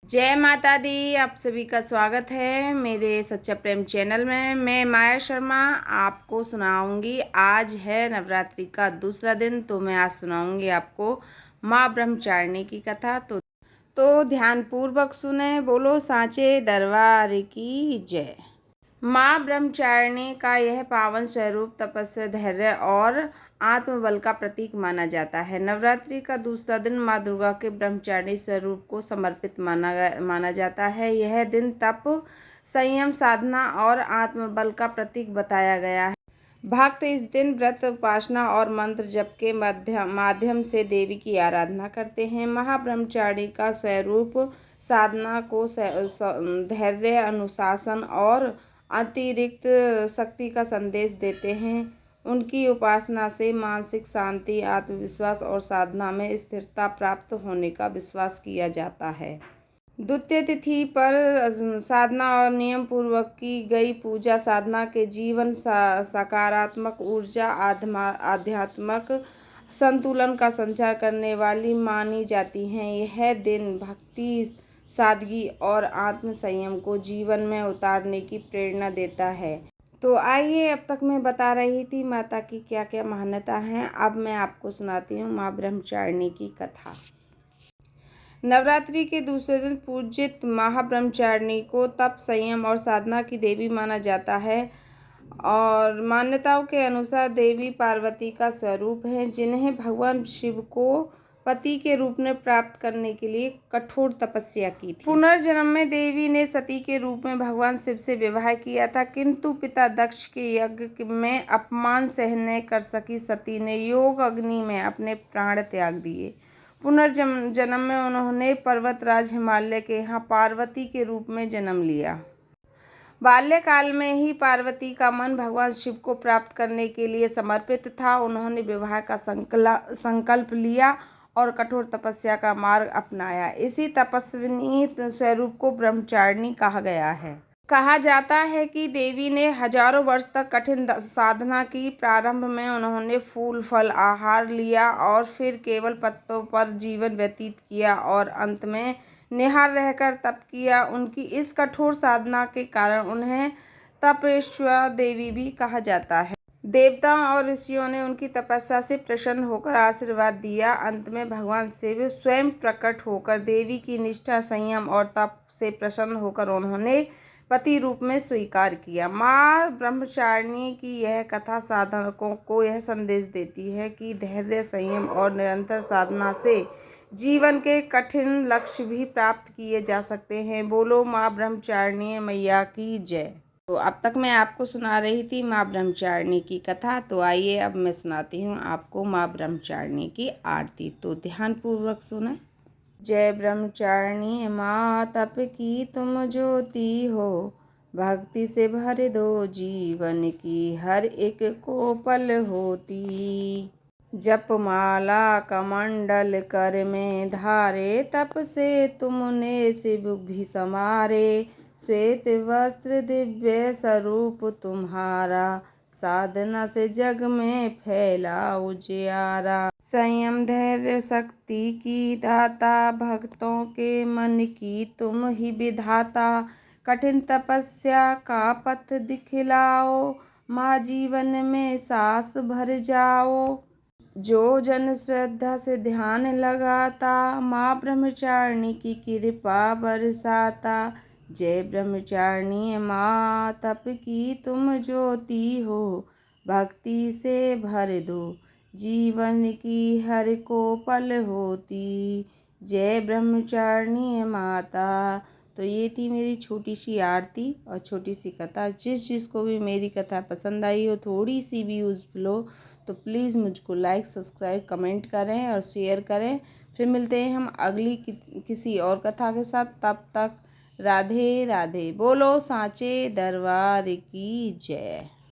जय माता दी। आप सभी का स्वागत है मेरे सच्चा प्रेम चैनल में। मैं माया शर्मा आपको सुनाऊंगी। आज है नवरात्रि का दूसरा दिन, तो मैं आज सुनाऊंगी आपको माँ ब्रह्मचारिणी की कथा। तो ध्यान पूर्वक सुने। बोलो सांचे दरबार की जय। माँ ब्रह्मचारिणी का यह पावन स्वरूप तपस्या, धैर्य और आत्मबल का प्रतीक माना जाता है। नवरात्रि का दूसरा दिन माँ दुर्गा के ब्रह्मचारिणी स्वरूप को समर्पित माना जाता है। यह दिन तप, संयम, साधना और आत्मबल का प्रतीक बताया गया है। भक्त इस दिन व्रत, उपासना और मंत्र जप के माध्यम से देवी की आराधना करते हैं। महाब्रह्मचारिणी का स्वरूप साधना को धैर्य, अनुशासन और अतिरिक्त शक्ति का संदेश देते हैं। उनकी उपासना से मानसिक शांति, आत्मविश्वास और साधना में स्थिरता प्राप्त होने का विश्वास किया जाता है। द्वितीय तिथि पर साधना और नियम पूर्वक की गई पूजा साधना के जीवन सकारात्मक ऊर्जा, आध्यात्मक संतुलन का संचार करने वाली मानी जाती हैं। यह दिन भक्ति, सादगी और आत्म संयम को जीवन में उतारने की प्रेरणा देता है। तो आइए, अब तक मैं बता रही थी माता की क्या क्या मान्यता हैं। अब मैं आपको सुनाती हूँ माँ ब्रह्मचारिणी की कथा। नवरात्रि के दूसरे दिन पूजित महाब्रह्मचारिणी को तप, संयम और साधना की देवी माना जाता है और मान्यताओं के अनुसार देवी पार्वती का स्वरूप है, जिन्हें भगवान शिव को पति के रूप में प्राप्त करने के लिए कठोर तपस्या की थी। पुनर्जन्म में देवी ने सती के रूप में भगवान शिव से विवाह किया था, किंतु पिता दक्ष के यज्ञ में अपमान सह न कर सकी सती ने योग अग्नि में अपने प्राण त्याग दिए। पुनर्जन्म में उन्होंने पर्वतराज हिमालय के यहाँ पार्वती के रूप में जन्म लिया। बाल्यकाल में ही पार्वती का मन भगवान शिव को प्राप्त करने के लिए समर्पित था। उन्होंने विवाह का संकल्प लिया और कठोर तपस्या का मार्ग अपनाया। इसी तपस्विनी स्वरूप को ब्रह्मचारिणी कहा गया है। कहा जाता है कि देवी ने हजारों वर्ष तक कठिन साधना की। प्रारंभ में उन्होंने फूल, फल, आहार लिया और फिर केवल पत्तों पर जीवन व्यतीत किया और अंत में निहार रहकर तप किया। उनकी इस कठोर साधना के कारण उन्हें तपेश्वर देवी भी कहा जाता है। देवताओं और ऋषियों ने उनकी तपस्या से प्रसन्न होकर आशीर्वाद दिया। अंत में भगवान शिव स्वयं प्रकट होकर देवी की निष्ठा, संयम और तप से प्रसन्न होकर उन्होंने पति रूप में स्वीकार किया। माँ ब्रह्मचारिणी की यह कथा साधकों को यह संदेश देती है कि धैर्य, संयम और निरंतर साधना से जीवन के कठिन लक्ष्य भी प्राप्त किए जा सकते हैं। बोलो माँ ब्रह्मचारिणी मैया की जय। तो अब तक मैं आपको सुना रही थी माँ ब्रह्मचारिणी की कथा। तो आइए, अब मैं सुनाती हूँ आपको माँ ब्रह्मचारिणी की आरती। तो ध्यानपूर्वक सुने। जय ब्रह्मचारिणी माँ, तप की तुम ज्योति हो, भक्ति से भर दो जीवन की हर एक को पल होती। जप माला कमंडल कर में धारे, तप से तुमने शिव भी समारे। श्वेत वस्त्र दिव्य स्वरूप तुम्हारा, साधना से जग में फैला उजियारा। संयम, धैर्य, शक्ति की दाता, भक्तों के मन की तुम ही विधाता। कठिन तपस्या का पथ दिखलाओ, माँ जीवन में सास भर जाओ। जो जन श्रद्धा से ध्यान लगाता, माँ ब्रह्मचारिणी की कृपा बरसाता। जय ब्रह्मचारिणी माँ, तप की तुम ज्योति हो, भक्ति से भर दो जीवन की हर को पल होती। जय ब्रह्मचारिणी माता। तो ये थी मेरी छोटी सी आरती और छोटी सी कथा। जिसको भी मेरी कथा पसंद आई हो, थोड़ी सी भी यूज़फुल हो, तो प्लीज़ मुझको लाइक, सब्सक्राइब, कमेंट करें और शेयर करें। फिर मिलते हैं हम अगली किसी और कथा के साथ। तब तक राधे राधे। बोलो सांचे दरबार की जय।